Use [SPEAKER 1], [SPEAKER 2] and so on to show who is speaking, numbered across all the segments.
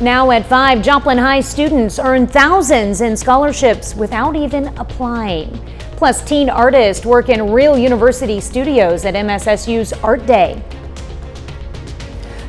[SPEAKER 1] Now at 5, Joplin High students earn thousands in scholarships without even applying. Plus, teen artists work in real university studios at MSSU's Art Day.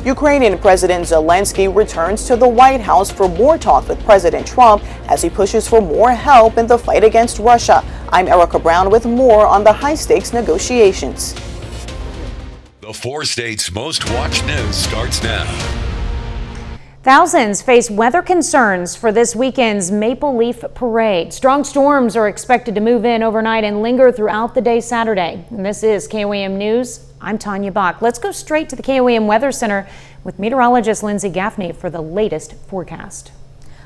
[SPEAKER 2] Ukrainian President Zelensky returns to the White House for more talks with President Trump as he pushes for more help in the fight against Russia. I'm Erica Brown with more on the high-stakes negotiations.
[SPEAKER 3] The 4 states' most watched news starts now.
[SPEAKER 1] Thousands face weather concerns for this weekend's Maple Leaf Parade. Strong storms are expected to move in overnight and linger throughout the day Saturday. And this is KOAM News. I'm Tanya Bach. Let's go straight to the KOAM Weather Center with meteorologist Lindsay Gaffney for the latest forecast.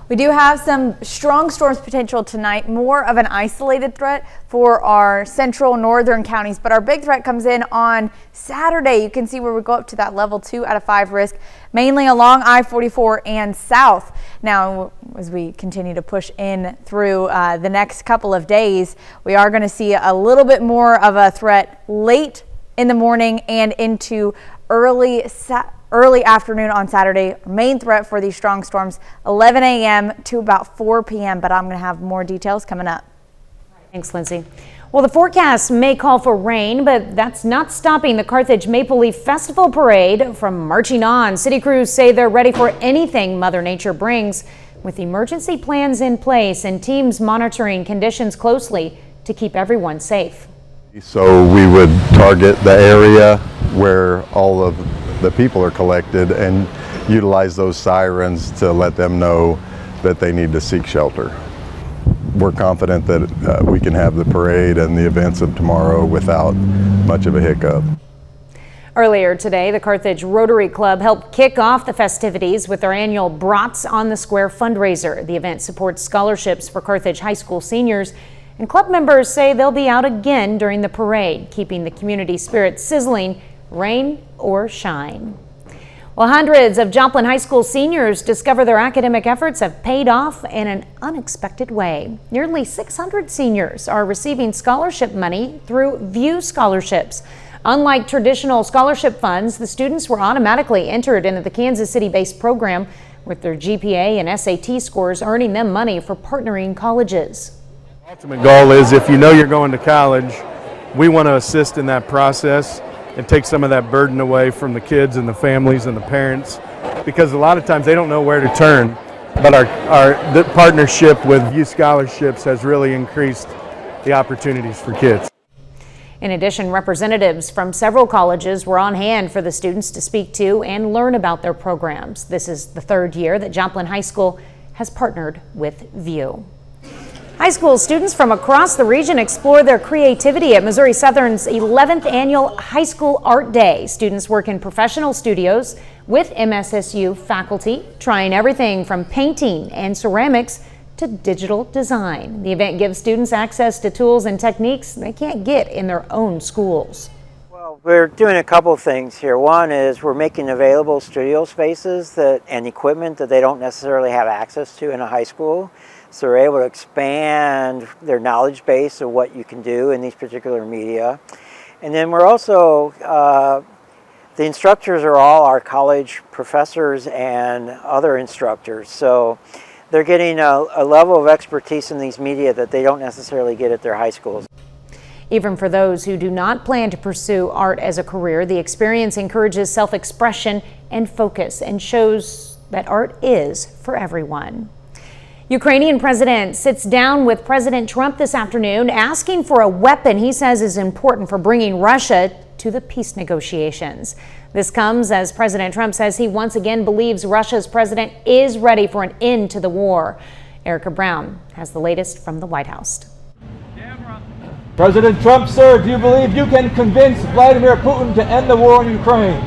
[SPEAKER 4] We do have some strong storms potential tonight, more of an isolated threat for our central northern counties, but our big threat comes in on Saturday. You can see where we go up to that level 2 out of 5 risk, mainly along I-44 and south. Now, as we continue to push in through the next couple of days, we are going to see a little bit more of a threat late in the morning and into early afternoon on Saturday. Main threat for these strong storms, 11 a.m. to about 4 p.m., but I'm going to have more details coming up.
[SPEAKER 1] Thanks, Lindsay. Well, the forecast may call for rain, but that's not stopping the Carthage Maple Leaf Festival Parade from marching on. City crews say they're ready for anything Mother Nature brings, with emergency plans in place and teams monitoring conditions closely to keep everyone safe.
[SPEAKER 5] So we would target the area where all of the people are collected and utilize those sirens to let them know that they need to seek shelter. We're confident that we can have the parade and the events of tomorrow without much of a hiccup.
[SPEAKER 1] Earlier today, the Carthage Rotary Club helped kick off the festivities with their annual Brats on the Square fundraiser. The event supports scholarships for Carthage High School seniors, and club members say they'll be out again during the parade, keeping the community spirit sizzling, rain or shine. Well, hundreds of Joplin High School seniors discover their academic efforts have paid off in an unexpected way. Nearly 600 seniors are receiving scholarship money through VIEW scholarships. Unlike traditional scholarship funds, the students were automatically entered into the Kansas City-based program, with their GPA and SAT scores earning them money for partnering colleges.
[SPEAKER 6] Ultimate goal is, if you know you're going to college, we want to assist in that process and take some of that burden away from the kids and the families and the parents, because a lot of times they don't know where to turn. But the partnership with VIEW Scholarships has really increased the opportunities for kids.
[SPEAKER 1] In addition, representatives from several colleges were on hand for the students to speak to and learn about their programs. This is the 3rd year that Joplin High School has partnered with VIEW. High school students from across the region explore their creativity at Missouri Southern's 11th annual High School Art Day. Students work in professional studios with MSSU faculty, trying everything from painting and ceramics to digital design. The event gives students access to tools and techniques they can't get in their own schools.
[SPEAKER 7] Well, we're doing a couple of things here. One is we're making available studio spaces and equipment that they don't necessarily have access to in a high school. So they're able to expand their knowledge base of what you can do in these particular media. And then we're also, the instructors are all our college professors and other instructors. So they're getting a level of expertise in these media that they don't necessarily get at their high schools.
[SPEAKER 1] Even for those who do not plan to pursue art as a career, the experience encourages self-expression and focus and shows that art is for everyone. Ukrainian president sits down with President Trump this afternoon, asking for a weapon he says is important for bringing Russia to the peace negotiations. This comes as President Trump says he once again believes Russia's president is ready for an end to the war. Erica Brown has the latest from the White House.
[SPEAKER 8] President Trump, sir, do you believe you can convince Vladimir Putin to end the war in Ukraine?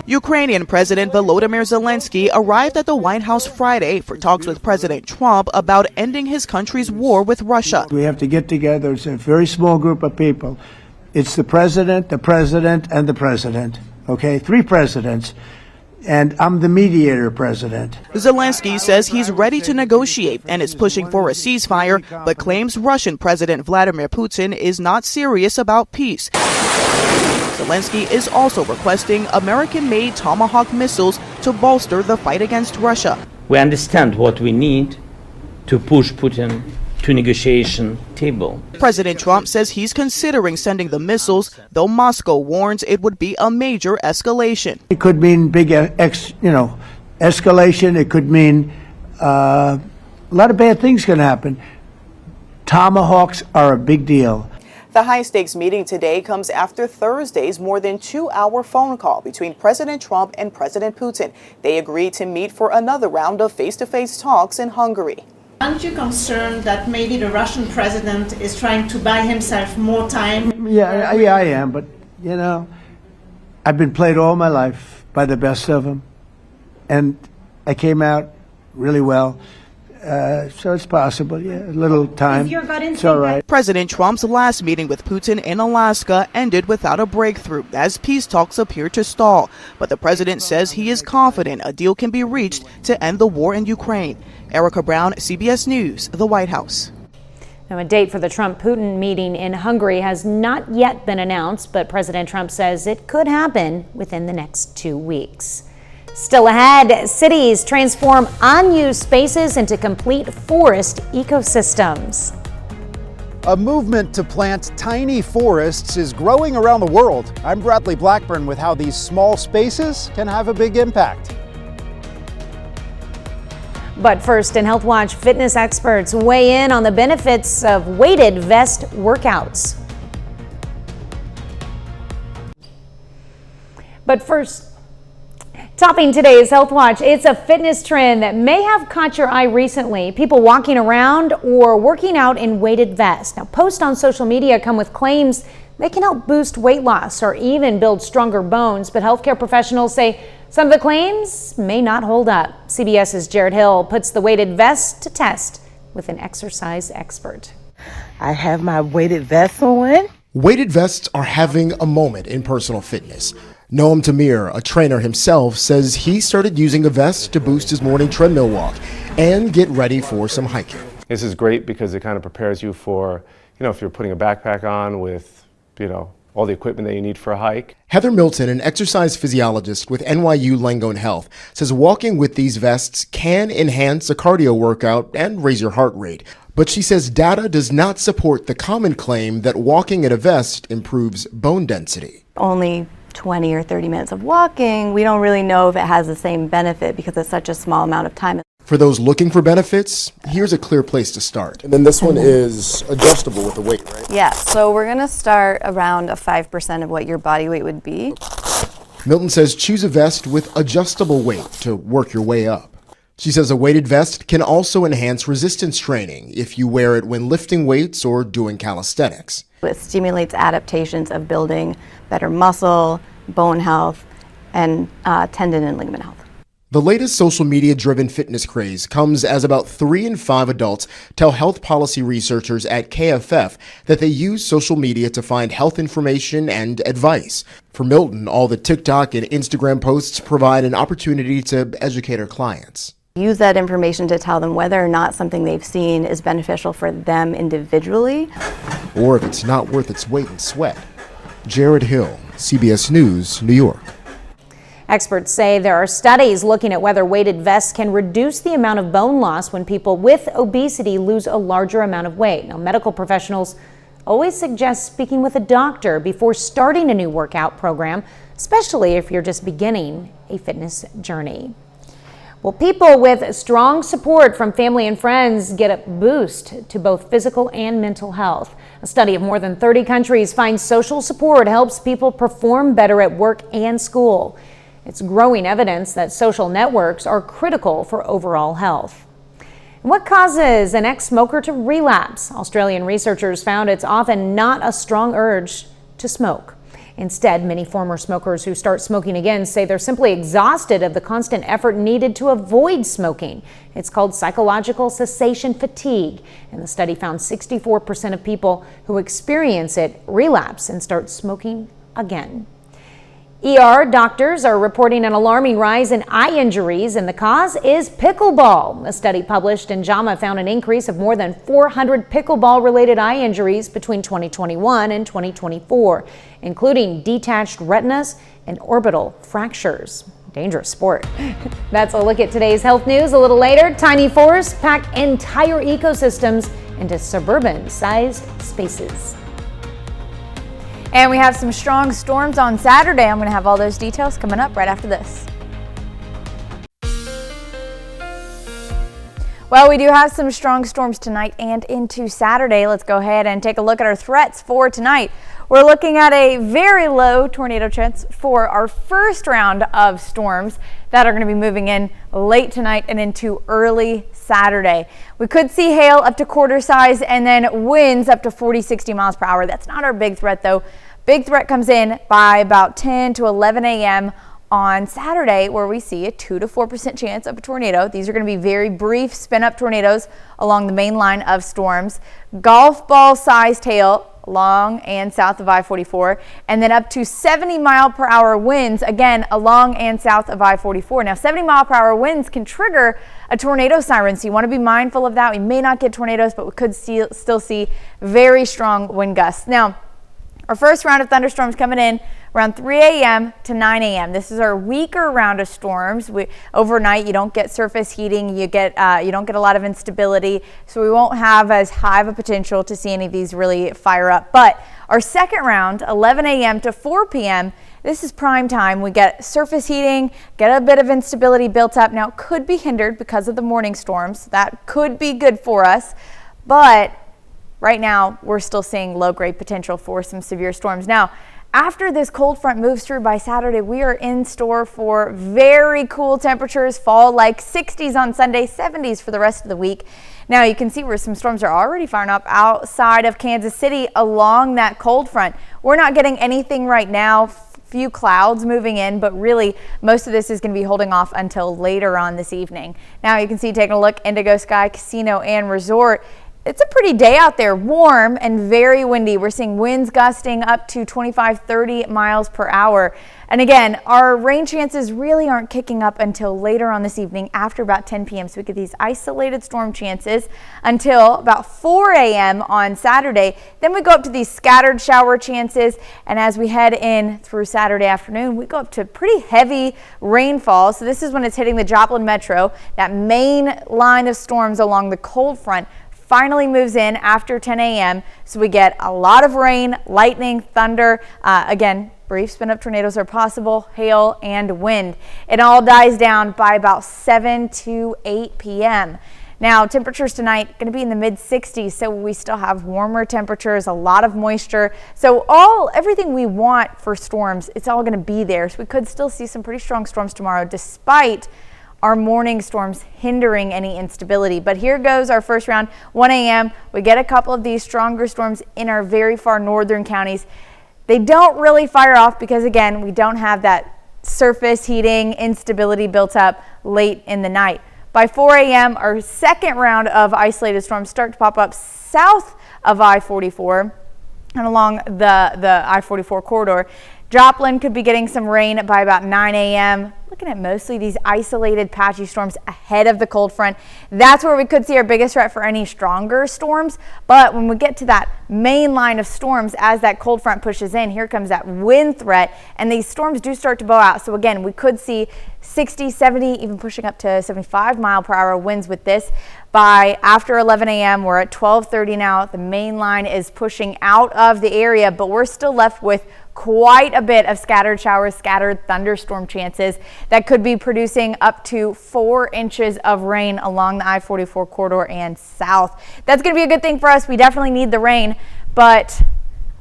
[SPEAKER 9] Ukrainian President Volodymyr Zelensky arrived at the White House Friday for talks with President Trump about ending his country's war with Russia.
[SPEAKER 10] We have to get together. It's a very small group of people. It's the president, and the president. Okay, 3 presidents. And I'm the mediator president.
[SPEAKER 9] Zelensky says he's ready to negotiate and is pushing for a ceasefire, but claims Russian President Vladimir Putin is not serious about peace. Zelensky is also requesting American-made Tomahawk missiles to to bolster the fight against Russia.
[SPEAKER 11] We understand what we need to push Putin to negotiation table.
[SPEAKER 9] President Trump says he's considering sending the missiles, though Moscow warns it would be a major escalation.
[SPEAKER 10] It could mean big, escalation. It could mean a lot of bad things can happen. Tomahawks are a big deal.
[SPEAKER 2] The high-stakes meeting today comes after Thursday's more than 2-hour phone call between President Trump and President Putin. They agreed to meet for another round of face-to-face talks in Hungary.
[SPEAKER 12] Aren't you concerned that maybe the Russian president is trying to buy himself more time?
[SPEAKER 10] Yeah, I am, but, I've been played all my life by the best of them, and I came out really well. So it's possible, a little time. It's all right.
[SPEAKER 9] President Trump's last meeting with Putin in Alaska ended without a breakthrough as peace talks appear to stall. But the president says he is confident a deal can be reached to end the war in Ukraine. Erica Brown, CBS News, the White House.
[SPEAKER 1] Now, a date for the Trump-Putin meeting in Hungary has not yet been announced, but President Trump says it could happen within the next 2 weeks. Still ahead, cities transform unused spaces into complete forest ecosystems.
[SPEAKER 13] A movement to plant tiny forests is growing around the world. I'm Bradley Blackburn with how these small spaces can have a big impact.
[SPEAKER 1] But first, in Health Watch, fitness experts weigh in on the benefits of weighted vest workouts. But first, topping today's Health Watch, it's a fitness trend that may have caught your eye recently. People walking around or working out in weighted vests. Now, posts on social media come with claims they can help boost weight loss or even build stronger bones, but healthcare professionals say some of the claims may not hold up. CBS's Jared Hill puts the weighted vest to test with an exercise expert.
[SPEAKER 14] I have my weighted vest on.
[SPEAKER 15] Weighted vests are having a moment in personal fitness. Noam Tamir, a trainer himself, says he started using a vest to boost his morning treadmill walk and get ready for some hiking.
[SPEAKER 16] This is great because it kind of prepares you for, if you're putting a backpack on with, all the equipment that you need for a hike.
[SPEAKER 15] Heather Milton, an exercise physiologist with NYU Langone Health, says walking with these vests can enhance a cardio workout and raise your heart rate. But she says data does not support the common claim that walking in a vest improves bone density.
[SPEAKER 17] Only 20 or 30 minutes of walking, we don't really know if it has the same benefit because it's such a small amount of time.
[SPEAKER 15] For those looking for benefits, here's a clear place to start.
[SPEAKER 18] And then this one is adjustable with the weight, right?
[SPEAKER 17] Yeah, so we're going to start around a 5% of what your body weight would be.
[SPEAKER 15] Milton says choose a vest with adjustable weight to work your way up. She says a weighted vest can also enhance resistance training if you wear it when lifting weights or doing calisthenics.
[SPEAKER 17] It stimulates adaptations of building better muscle, bone health, and tendon and ligament health.
[SPEAKER 15] The latest social media-driven fitness craze comes as about 3 in 5 adults tell health policy researchers at KFF that they use social media to find health information and advice. For Milton, all the TikTok and Instagram posts provide an opportunity to educate her clients.
[SPEAKER 17] Use that information to tell them whether or not something they've seen is beneficial for them individually.
[SPEAKER 15] Or if it's not worth its weight in sweat. Jared Hill, CBS News, New York.
[SPEAKER 1] Experts say there are studies looking at whether weighted vests can reduce the amount of bone loss when people with obesity lose a larger amount of weight. Now, medical professionals always suggest speaking with a doctor before starting a new workout program, especially if you're just beginning a fitness journey. Well, people with strong support from family and friends get a boost to both physical and mental health. A study of more than 30 countries finds social support helps people perform better at work and school. It's growing evidence that social networks are critical for overall health. And what causes an ex-smoker to relapse? Australian researchers found it's often not a strong urge to smoke. Instead, many former smokers who start smoking again say they're simply exhausted of the constant effort needed to avoid smoking. It's called psychological cessation fatigue, and the study found 64% of people who experience it relapse and start smoking again. ER doctors are reporting an alarming rise in eye injuries, and the cause is pickleball. A study published in JAMA found an increase of more than 400 pickleball-related eye injuries between 2021 and 2024, including detached retinas and orbital fractures. Dangerous sport. That's a look at today's health news. A little later, tiny forests pack entire ecosystems into suburban-sized spaces.
[SPEAKER 4] And we have some strong storms on Saturday. I'm going to have all those details coming up right after this. Well, we do have some strong storms tonight and into Saturday. Let's go ahead and take a look at our threats for tonight. We're looking at a very low tornado chance for our first round of storms that are going to be moving in late tonight and into early Saturday. We could see hail up to quarter size and then winds up to 40-60 miles per hour. That's not our big threat though. Big threat comes in by about 10 to 11 a.m. on Saturday, where we see a 2 to 4% chance of a tornado. These are going to be very brief spin-up tornadoes along the main line of storms. Golf ball sized hail along and south of I-44, and then up to 70 mile per hour winds, again, along and south of I-44. Now, 70 mile per hour winds can trigger a tornado siren, so you want to be mindful of that. We may not get tornadoes, but we could still see very strong wind gusts. Now, our first round of thunderstorms coming in around 3 a.m. to 9 a.m. This is our weaker round of storms. Overnight, you don't get surface heating. You don't get a lot of instability, so we won't have as high of a potential to see any of these really fire up. But our second round, 11 a.m. to 4 p.m., this is prime time. We get surface heating, get a bit of instability built up. Now, it could be hindered because of the morning storms. That could be good for us, but right now, we're still seeing low-grade potential for some severe storms. Now, after this cold front moves through by Saturday, we are in store for very cool temperatures, fall like 60s on Sunday, 70s for the rest of the week. Now, you can see where some storms are already firing up outside of Kansas City along that cold front. We're not getting anything right now. Few clouds moving in, but really most of this is going to be holding off until later on this evening. Now, you can see, taking a look, Indigo Sky Casino and Resort. It's a pretty day out there, warm and very windy. We're seeing winds gusting up to 25-30 miles per hour. And again, our rain chances really aren't kicking up until later on this evening after about 10 p.m. So we get these isolated storm chances until about 4 a.m. on Saturday. Then we go up to these scattered shower chances. And as we head in through Saturday afternoon, we go up to pretty heavy rainfall. So this is when it's hitting the Joplin Metro. That main line of storms along the cold front finally moves in after 10 a.m. So we get a lot of rain, lightning, thunder. Again, brief spin-up tornadoes are possible, hail and wind. It all dies down by about 7 to 8 p.m. Now, temperatures tonight going to be in the mid-60s, so we still have warmer temperatures, a lot of moisture. So everything we want for storms, it's all going to be there. So we could still see some pretty strong storms tomorrow, despite our morning storms hindering any instability. But here goes our first round, 1 a.m. We get a couple of these stronger storms in our very far northern counties. They don't really fire off because, again, we don't have that surface heating instability built up late in the night. By 4 a.m., our second round of isolated storms start to pop up south of I-44 and along the I-44 corridor. Joplin could be getting some rain by about 9 a.m. Looking at mostly these isolated patchy storms ahead of the cold front. That's where we could see our biggest threat for any stronger storms. But when we get to that main line of storms, as that cold front pushes in, here comes that wind threat. And these storms do start to bow out. So again, we could see 60, 70, even pushing up to 75 mile per hour winds with this. By after 11 a.m., we're at 12:30 now. The main line is pushing out of the area, but we're still left with quite a bit of scattered showers, scattered thunderstorm chances that could be producing up to 4 inches of rain along the I-44 corridor and south. That's going to be a good thing for us. We definitely need the rain, but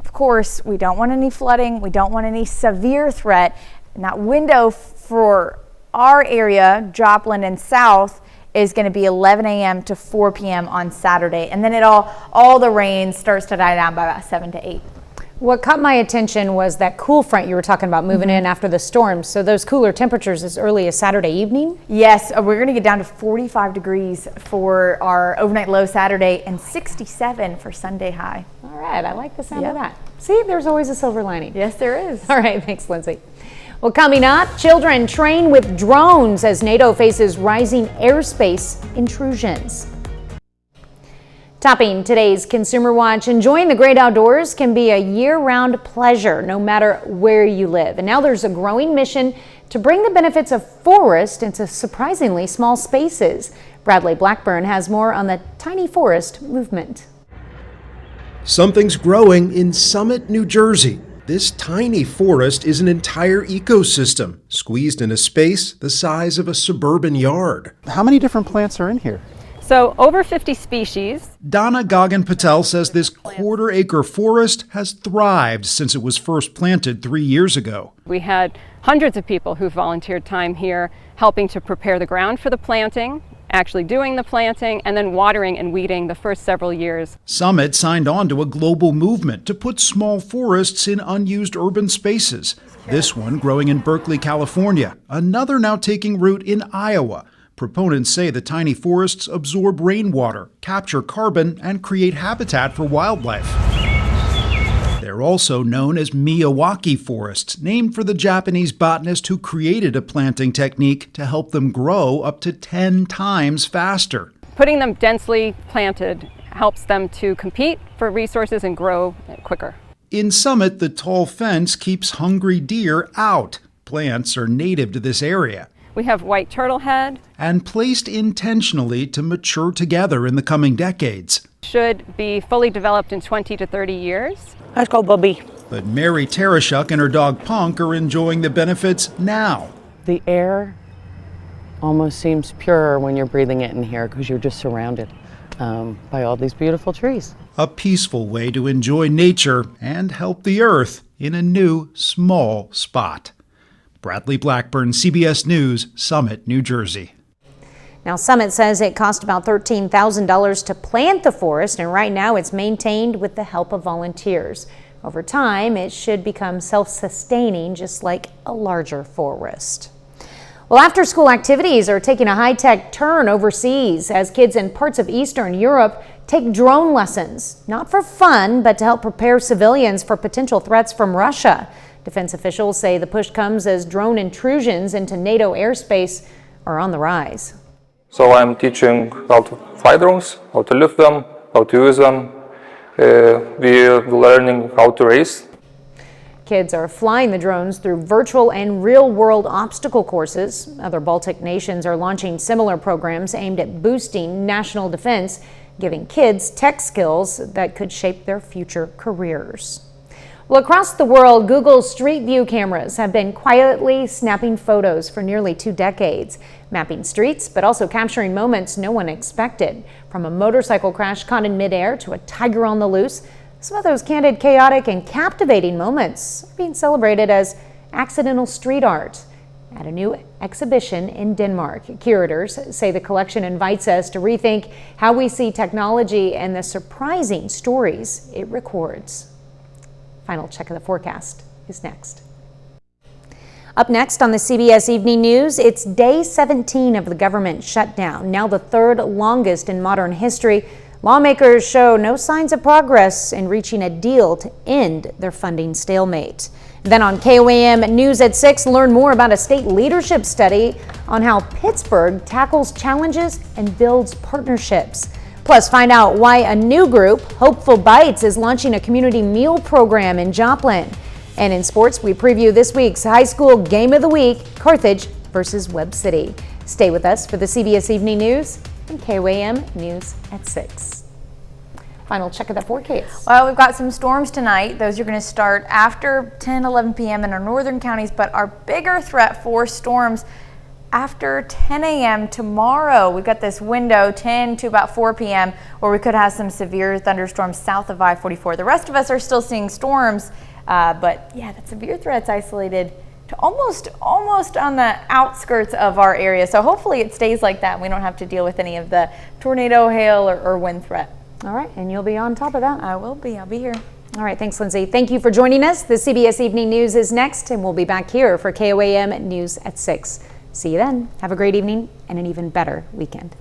[SPEAKER 4] of course, we don't want any flooding. We don't want any severe threat. And that window for our area, Joplin and south, is going to be 11 a.m. to 4 p.m. on Saturday. And then all the rain starts to die down by about 7 to 8.
[SPEAKER 1] What caught my attention was that cool front you were talking about moving in after the storm. So those cooler temperatures as early as Saturday evening?
[SPEAKER 4] Yes, we're going to get down to 45 degrees for our overnight low Saturday and 67 for Sunday high.
[SPEAKER 1] All right, I like the sound of that. See, there's always a silver lining.
[SPEAKER 4] Yes, there is.
[SPEAKER 1] All right, thanks, Lindsay. Well, coming up, children train with drones as NATO faces rising airspace intrusions. Topping today's Consumer Watch, enjoying the great outdoors can be a year-round pleasure no matter where you live. And now there's a growing mission to bring the benefits of forest into surprisingly small spaces. Bradley Blackburn has more on the tiny forest movement.
[SPEAKER 19] Something's growing in Summit, New Jersey. This tiny forest is an entire ecosystem, squeezed in a space the size of a suburban yard.
[SPEAKER 13] How many different plants are in here?
[SPEAKER 20] So over 50 species.
[SPEAKER 19] Donna Gagan Patel says this quarter-acre forest has thrived since it was first planted 3 years ago.
[SPEAKER 20] We had hundreds of people who volunteered time here helping to prepare the ground for the planting, actually doing the planting, and then watering and weeding the first several years.
[SPEAKER 19] Summit signed on to a global movement to put small forests in unused urban spaces. This one growing in Berkeley, California, another now taking root in Iowa. Proponents say the tiny forests absorb rainwater, capture carbon, and create habitat for wildlife. They're also known as Miyawaki forests, named for the Japanese botanist who created a planting technique to help them grow up to 10 times faster.
[SPEAKER 20] Putting them densely planted helps them to compete for resources and grow quicker.
[SPEAKER 19] In Summit, the tall fence keeps hungry deer out. Plants are native to this area.
[SPEAKER 20] We have white turtlehead.
[SPEAKER 19] And placed intentionally to mature together in the coming decades.
[SPEAKER 20] Should be fully developed in 20 to 30 years.
[SPEAKER 14] Let's go, Bubby.
[SPEAKER 19] But Mary Tarashuk and her dog Punk are enjoying the benefits now.
[SPEAKER 21] The air almost seems purer when you're breathing it in here because you're just surrounded by all these beautiful trees.
[SPEAKER 19] A peaceful way to enjoy nature and help the earth in a new, small spot. Bradley Blackburn, CBS News, Summit, New Jersey.
[SPEAKER 1] Now, Summit says it cost about $13,000 to plant the forest, and right now it's maintained with the help of volunteers. Over time, it should become self-sustaining, just like a larger forest. Well, after-school activities are taking a high-tech turn overseas as kids in parts of Eastern Europe take drone lessons, not for fun, but to help prepare civilians for potential threats from Russia. Defense officials say the push comes as drone intrusions into NATO airspace are on the rise.
[SPEAKER 22] So I'm teaching how to fly drones, how to lift them, how to use them. We're learning how to race.
[SPEAKER 1] Kids are flying the drones through virtual and real-world obstacle courses. Other Baltic nations are launching similar programs aimed at boosting national defense, giving kids tech skills that could shape their future careers. Well, across the world, Google's Street View cameras have been quietly snapping photos for nearly 2 decades, mapping streets, but also capturing moments no one expected. From a motorcycle crash caught in midair to a tiger on the loose, some of those candid, chaotic, and captivating moments are being celebrated as accidental street art at a new exhibition in Denmark. Curators say the collection invites us to rethink how we see technology and the surprising stories it records. Final check of the forecast is next. Up next on the CBS Evening News, it's day 17 of the government shutdown, now the 3rd longest in modern history. Lawmakers show no signs of progress in reaching a deal to end their funding stalemate. Then on KOAM News at 6, learn more about a state leadership study on how Pittsburgh tackles challenges and builds partnerships. Plus, find out why a new group, Hopeful Bites, is launching a community meal program in Joplin. And in sports, we preview this week's high school game of the week, Carthage versus Webb City. Stay with us for the CBS Evening News and KOAM News at 6. Final check of the forecast.
[SPEAKER 4] Well, we've got some storms tonight. Those are going to start after 10, 11 p.m. in our northern counties, but our bigger threat for storms after 10 a.m. tomorrow. We've got this window 10 to about 4 p.m. where we could have some severe thunderstorms south of I-44. The rest of us are still seeing storms, but yeah, that severe threat's isolated to almost on the outskirts of our area. So hopefully it stays like that and we don't have to deal with any of the tornado, hail, or wind threat.
[SPEAKER 1] All right, and you'll be on top of that.
[SPEAKER 4] I will be. I'll be here.
[SPEAKER 1] All right, thanks, Lindsay. Thank you for joining us. The CBS Evening News is next, and we'll be back here for KOAM News at 6. See you then. Have a great evening and an even better weekend.